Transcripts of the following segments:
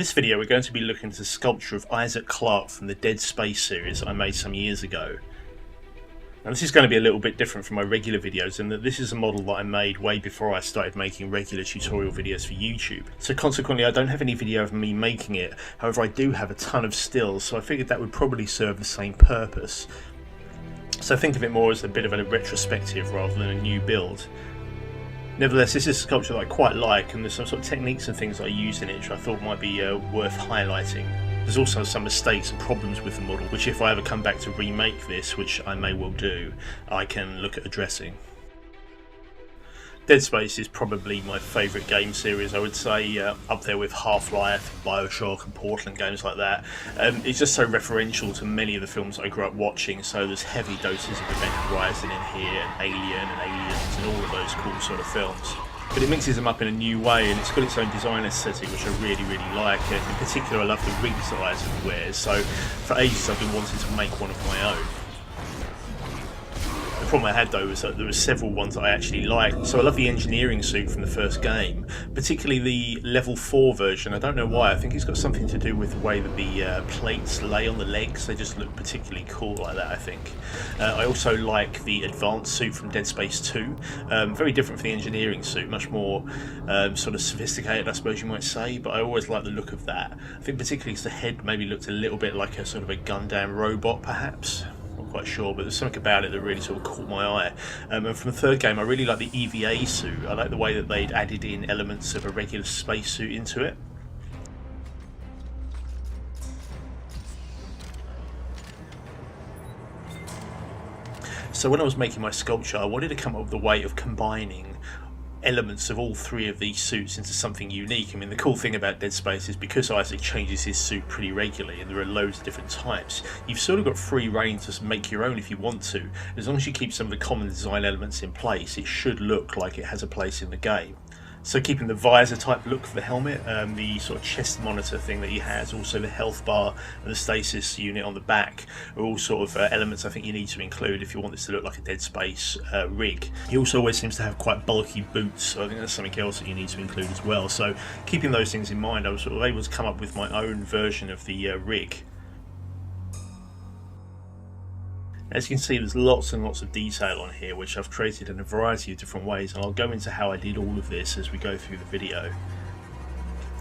this video we're going to be looking at a sculpture of Isaac Clarke from the Dead Space series I made some years ago. Now this is going to be a little bit different from my regular videos in that this is a model that I made way before I started making regular tutorial videos for YouTube. So consequently I don't have any video of me making it, however I do have a ton of stills, so I figured that would probably serve the same purpose. So think of it more as a bit of a retrospective rather than a new build. Nevertheless, this is a sculpture that I quite like, and there's some sort of techniques and things I use in it which I thought might be worth highlighting. There's also some mistakes and problems with the model, which if I ever come back to remake this, which I may well do, I can look at addressing. Dead Space is probably my favourite game series. I would say up there with Half-Life, Bioshock and Portal and games like that. It's just so referential to many of the films I grew up watching, so there's heavy doses of Event Horizon in here, and Alien and Aliens and all of those cool sort of films. But it mixes them up in a new way, and it's got its own design aesthetic which I really like. In particular I love the rigs that Isaac wears, so for ages I've been wanting to make one of my own. The problem I had though was that there were several ones that I actually liked. So I love the engineering suit from the first game, particularly the level 4 version. I don't know why, I think it's got something to do with the way that the plates lay on the legs. They just look particularly cool like that, I think. I also like the advanced suit from Dead Space 2. Very different from the engineering suit, much more sort of sophisticated I suppose you might say, but I always like the look of that. I think particularly because the head maybe looked a little bit like a sort of a Gundam robot perhaps. Quite sure, but there's something about it that really sort of caught my eye. And from the third game I really like the EVA suit. I like the way that they'd added in elements of a regular spacesuit into it. So when I was making my sculpture I wanted to come up with a way of combining elements of all three of these suits into something unique. I mean, the cool thing about Dead Space is because Isaac changes his suit pretty regularly and there are loads of different types, you've sort of got free reign to make your own if you want to. As long as you keep some of the common design elements in place, it should look like it has a place in the game. So keeping the visor type look for the helmet, the sort of chest monitor thing that he has, also the health bar and the stasis unit on the back are all sort of elements I think you need to include if you want this to look like a Dead Space rig. He also always seems to have quite bulky boots, so I think that's something else that you need to include as well. So keeping those things in mind, I was sort of able to come up with my own version of the rig. As you can see, there's lots and lots of detail on here which I've created in a variety of different ways, and I'll go into how I did all of this as we go through the video.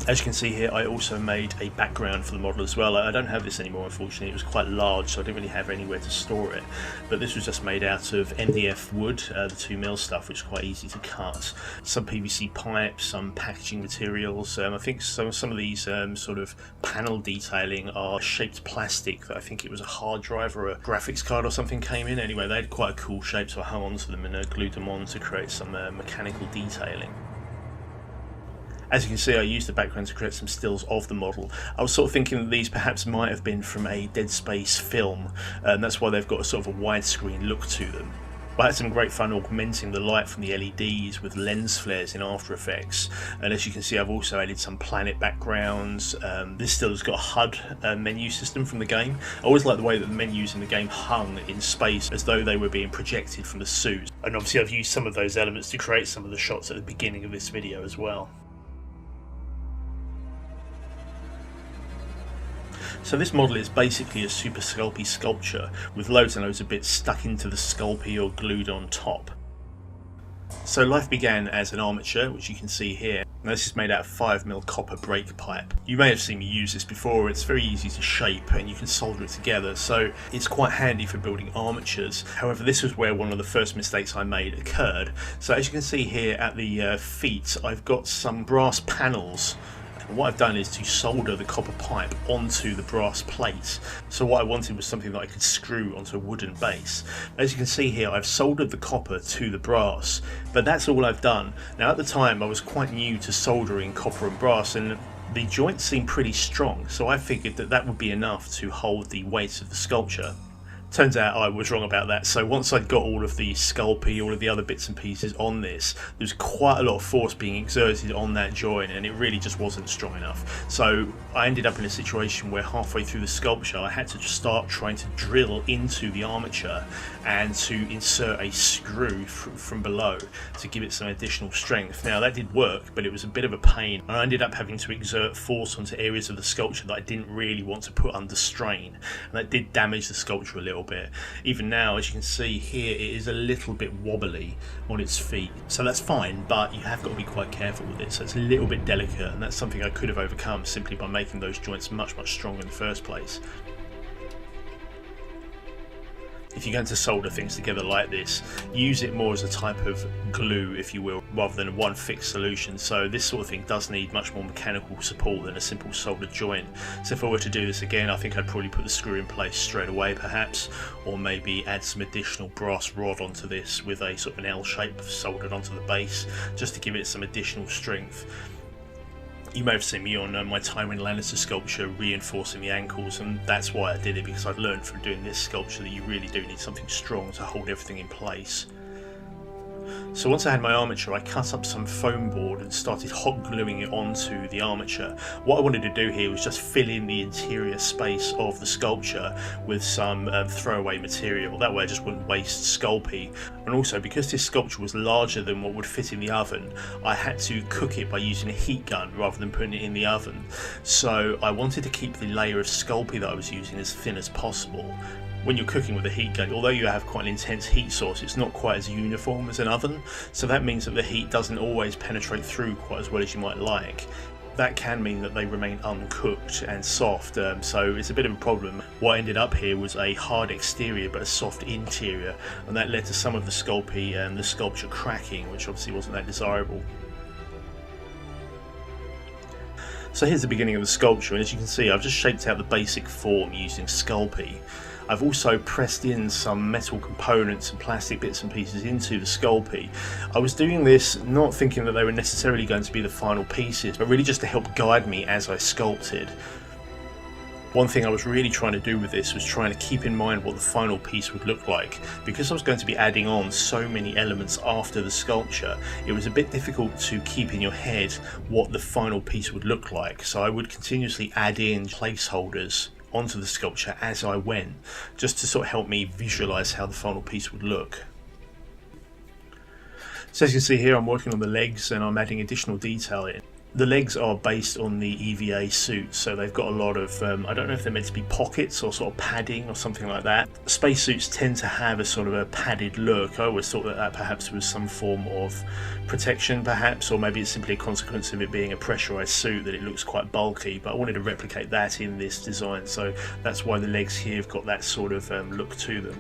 As you can see here, I also made a background for the model as well. I don't have this anymore unfortunately, it was quite large so I didn't really have anywhere to store it, but this was just made out of MDF wood, the 2mm stuff, which is quite easy to cut. Some PVC pipes, some packaging materials. I think some of these sort of panel detailing are shaped plastic that I think it was a hard drive or a graphics card or something came in. Anyway, they had quite a cool shape, so I hung onto them and glued them on to create some mechanical detailing. As you can see, I used the background to create some stills of the model. I was sort of thinking that these perhaps might have been from a Dead Space film, and that's why they've got a sort of a widescreen look to them. I had some great fun augmenting the light from the LEDs with lens flares in After Effects, and as you can see I've also added some planet backgrounds. This still has got a HUD menu system from the game. I always like the way that the menus in the game hung in space as though they were being projected from the suit, and obviously I've used some of those elements to create some of the shots at the beginning of this video as well. So this model is basically a super sculpey sculpture with loads and loads of bits stuck into the sculpey or glued on top. So life began as an armature, which you can see here. Now this is made out of 5mm copper brake pipe. You may have seen me use this before. It's very easy to shape and you can solder it together, so it's quite handy for building armatures. However, this was where one of the first mistakes I made occurred. So as you can see here at the feet, I've got some brass panels. And what I've done is to solder the copper pipe onto the brass plate. So what I wanted was something that I could screw onto a wooden base. As you can see here, I've soldered the copper to the brass, but that's all I've done. Now at the time I was quite new to soldering copper and brass, and the joints seemed pretty strong, so I figured that that would be enough to hold the weight of the sculpture. Turns out I was wrong about that. So once I'd got all of the sculpey, all of the other bits and pieces on this, there was quite a lot of force being exerted on that joint, and it really just wasn't strong enough. So I ended up in a situation where halfway through the sculpture I had to start trying to drill into the armature and to insert a screw from below to give it some additional strength. Now that did work, but it was a bit of a pain, and I ended up having to exert force onto areas of the sculpture that I didn't really want to put under strain, and that did damage the sculpture a little bit. Even now, as you can see here, it is a little bit wobbly on its feet, so that's fine, but you have got to be quite careful with it. So it's a little bit delicate, and that's something I could have overcome simply by making those joints much stronger in the first place. If you're going to solder things together like this, use it more as a type of glue, if you will, rather than one fixed solution. So this sort of thing does need much more mechanical support than a simple soldered joint. So if I were to do this again, I think I'd probably put the screw in place straight away perhaps, or maybe add some additional brass rod onto this with a sort of an L shape soldered onto the base, just to give it some additional strength. You may have seen me on my Tywin Lannister sculpture reinforcing the ankles, and that's why I did it, because I'd learned from doing this sculpture that you really do need something strong to hold everything in place. So once I had my armature, I cut up some foam board and started hot gluing it onto the armature. What I wanted to do here was just fill in the interior space of the sculpture with some throwaway material. That way I just wouldn't waste sculpey. And also, because this sculpture was larger than what would fit in the oven, I had to cook it by using a heat gun rather than putting it in the oven. So I wanted to keep the layer of sculpey that I was using as thin as possible. When you're cooking with a heat gun, although you have quite an intense heat source, it's not quite as uniform as an oven, so that means that the heat doesn't always penetrate through quite as well as you might like. That can mean that they remain uncooked and soft, so it's a bit of a problem. What ended up here was a hard exterior but a soft interior, and that led to some of the sculpey and the sculpture cracking, which obviously wasn't that desirable. So here's the beginning of the sculpture, and as you can see, I've just shaped out the basic form using sculpey. I've also pressed in some metal components and plastic bits and pieces into the sculpey. I was doing this not thinking that they were necessarily going to be the final pieces, but really just to help guide me as I sculpted. One thing I was really trying to do with this was trying to keep in mind what the final piece would look like. Because I was going to be adding on so many elements after the sculpture, it was a bit difficult to keep in your head what the final piece would look like. So I would continuously add in placeholders onto the sculpture as I went, just to sort of help me visualize how the final piece would look. So as you can see here, I'm working on the legs and I'm adding additional detail in. The legs are based on the EVA suit, so they've got a lot of, I don't know if they're meant to be pockets or sort of padding or something like that. Spacesuits tend to have a sort of a padded look. I always thought that that perhaps was some form of protection perhaps, or maybe it's simply a consequence of it being a pressurized suit that it looks quite bulky, but I wanted to replicate that in this design, so that's why the legs here have got that sort of look to them.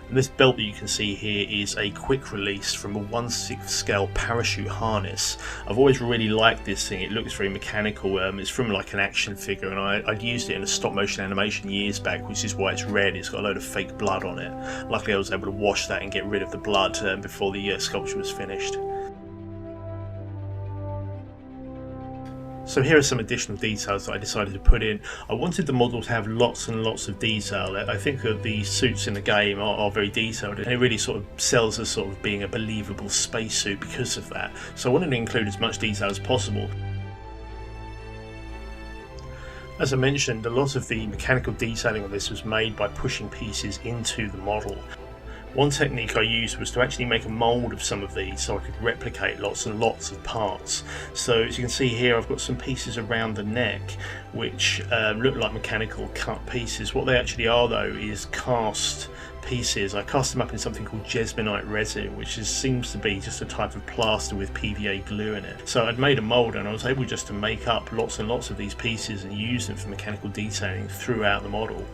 And this belt that you can see here is a quick release from a 1/6 scale parachute harness. I've always really liked this thing. It looks very mechanical. It's from like an action figure, and I'd used it in a stop motion animation years back, which is why it's red. It's got a load of fake blood on it. Luckily I was able to wash that and get rid of the blood before the sculpture was finished. So here are some additional details that I decided to put in. I wanted the model to have lots and lots of detail. I think that the suits in the game are very detailed, and it really sort of sells as sort of being a believable spacesuit because of that. So I wanted to include as much detail as possible. As I mentioned, a lot of the mechanical detailing of this was made by pushing pieces into the model. One technique I used was to actually make a mould of some of these so I could replicate lots and lots of parts. So as you can see here, I've got some pieces around the neck which look like mechanical cut pieces. What they actually are though is cast pieces. I cast them up in something called Jesmonite resin, which seems to be just a type of plaster with PVA glue in it. So I'd made a mould and I was able just to make up lots and lots of these pieces and use them for mechanical detailing throughout the model.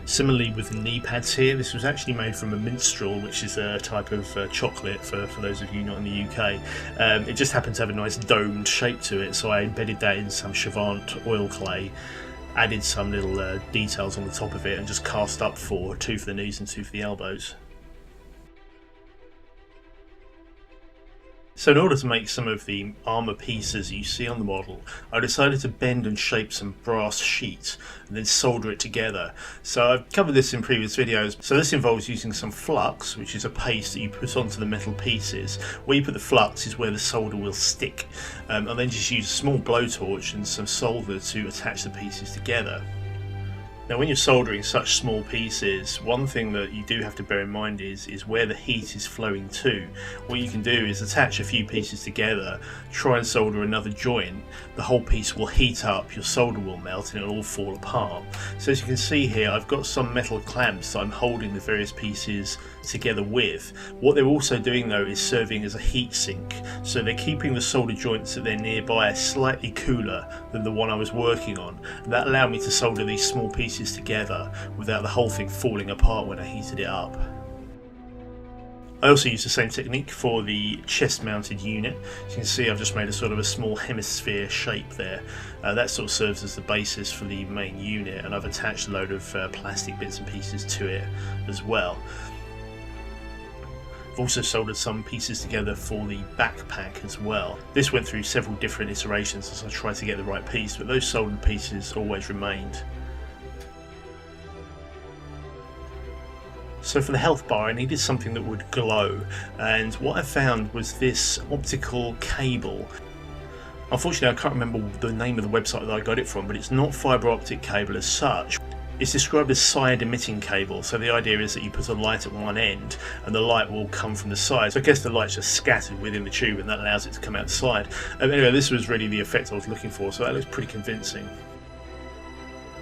Similarly with the knee pads here, this was actually made from a minstrel, which is a type of chocolate for those of you not in the UK. It just happened to have a nice domed shape to it, so I embedded that in some Chavant oil clay, added some little details on the top of it and just cast up for 2 for the knees and 2 for the elbows. So in order to make some of the armour pieces you see on the model, I decided to bend and shape some brass sheet and then solder it together. So I've covered this in previous videos. So this involves using some flux, which is a paste that you put onto the metal pieces. Where you put the flux is where the solder will stick. And then just use a small blowtorch and some solder to attach the pieces together. Now when you're soldering such small pieces, one thing that you do have to bear in mind is where the heat is flowing to. What you can do is attach a few pieces together, try and solder another joint, the whole piece will heat up, your solder will melt and it'll all fall apart. So as you can see here, I've got some metal clamps that I'm holding the various pieces together with. What they're also doing though is serving as a heat sink, so they're keeping the solder joints that they're nearby slightly cooler than the one I was working on. And that allowed me to solder these small pieces together without the whole thing falling apart when I heated it up. I also used the same technique for the chest mounted unit. As you can see, I've just made a sort of a small hemisphere shape there. That sort of serves as the basis for the main unit, and I've attached a load of plastic bits and pieces to it as well. I've also soldered some pieces together for the backpack as well. This went through several different iterations as I tried to get the right piece, but those soldered pieces always remained. So for the health bar I needed something that would glow, and what I found was this optical cable. Unfortunately I can't remember the name of the website that I got it from, but it's not fibre optic cable as such. It's described as side emitting cable, so the idea is that you put a light at one end and the light will come from the side. So I guess the light's just scattered within the tube and that allows it to come out the side. Anyway, this was really the effect I was looking for, so that looks pretty convincing.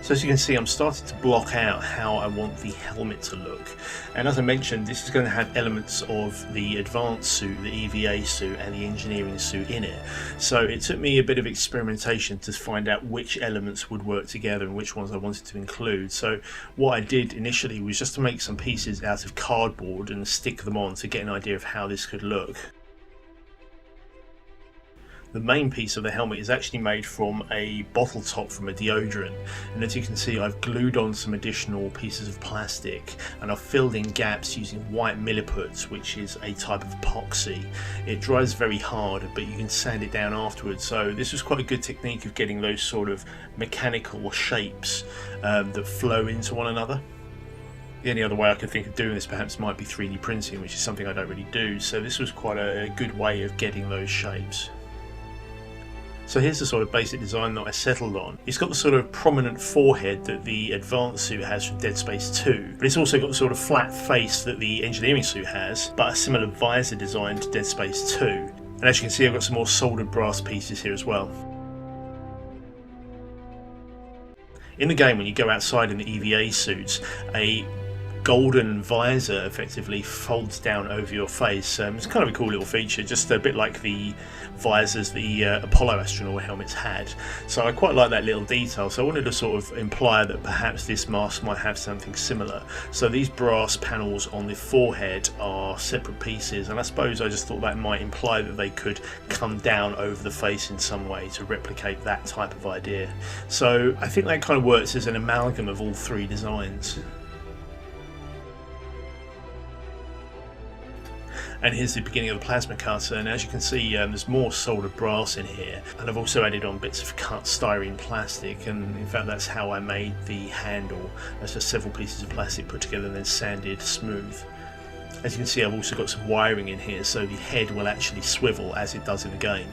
So as you can see, I'm starting to block out how I want the helmet to look. And as I mentioned, this is going to have elements of the advanced suit, the EVA suit and the engineering suit in it. So it took me a bit of experimentation to find out which elements would work together and which ones I wanted to include. So what I did initially was just to make some pieces out of cardboard and stick them on to get an idea of how this could look. The main piece of the helmet is actually made from a bottle top from a deodorant, and as you can see I've glued on some additional pieces of plastic and I've filled in gaps using white milliput, which is a type of epoxy. It dries very hard but you can sand it down afterwards, so this was quite a good technique of getting those sort of mechanical shapes that flow into one another. The only other way I could think of doing this perhaps might be 3D printing, which is something I don't really do, so this was quite a good way of getting those shapes. So here's the sort of basic design that I settled on. It's got the sort of prominent forehead that the advanced suit has from Dead Space 2, but it's also got the sort of flat face that the engineering suit has, but a similar visor design to Dead Space 2. And as you can see, I've got some more soldered brass pieces here as well. In the game, when you go outside in the EVA suits, a golden visor effectively folds down over your face. It's kind of a cool little feature, just a bit like the visors the Apollo astronaut helmets had. So I quite like that little detail, so I wanted to sort of imply that perhaps this mask might have something similar. So these brass panels on the forehead are separate pieces, and I suppose I just thought that might imply that they could come down over the face in some way to replicate that type of idea. So I think that kind of works as an amalgam of all three designs. And here's the beginning of the plasma cutter, and as you can see there's more soldered brass in here, and I've also added on bits of cut styrene plastic, and in fact that's how I made the handle. That's just several pieces of plastic put together and then sanded smooth. As you can see, I've also got some wiring in here so the head will actually swivel as it does in the game.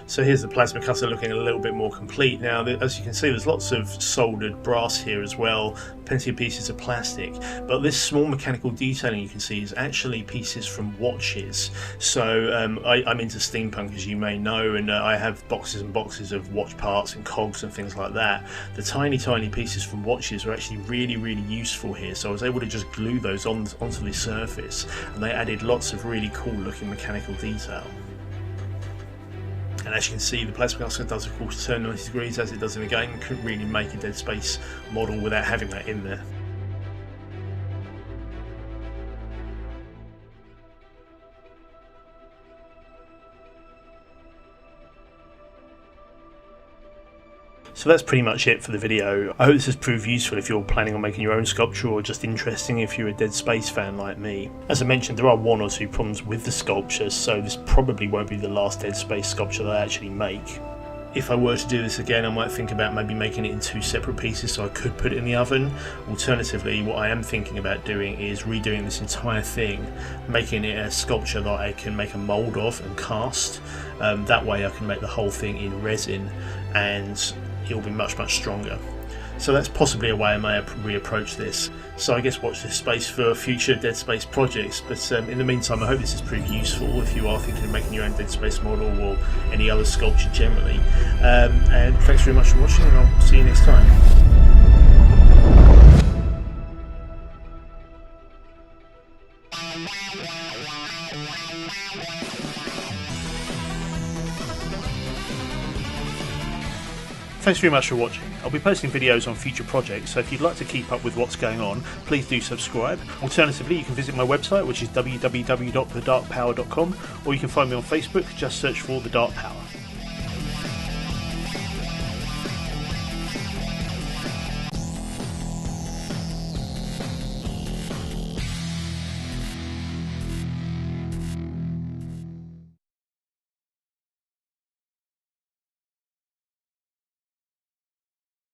So here's the plasma cutter looking a little bit more complete. Now, as you can see, there's lots of soldered brass here as well, plenty of pieces of plastic, but this small mechanical detailing you can see is actually pieces from watches. So I'm into steampunk, as you may know, and I have boxes and boxes of watch parts and cogs and things like that. The tiny pieces from watches are actually really useful here, so I was able to just glue those onto the surface, and they added lots of really cool looking mechanical detail. And as you can see, the plasma cutter does of course turn 90 degrees as it does in the game. You couldn't really make a Dead Space model without having that in there. So that's pretty much it for the video. I hope this has proved useful if you're planning on making your own sculpture, or just interesting if you're a Dead Space fan like me. As I mentioned, there are one or two problems with the sculpture, so this probably won't be the last Dead Space sculpture that I actually make. If I were to do this again, I might think about maybe making it in two separate pieces so I could put it in the oven. Alternatively, what I am thinking about doing is redoing this entire thing, making it a sculpture that I can make a mould of and cast. That way I can make the whole thing in resin and it'll be much stronger. So that's possibly a way I may reapproach this. So I guess watch this space for future Dead Space projects. But in the meantime, I hope this has proved useful if you are thinking of making your own Dead Space model or any other sculpture generally. And thanks very much for watching, and I'll see you next time. Thanks very much for watching. I'll be posting videos on future projects, so if you'd like to keep up with what's going on, please do subscribe. Alternatively, you can visit my website, which is www.thedarkpower.com, or you can find me on Facebook. Just search for The Dark Power.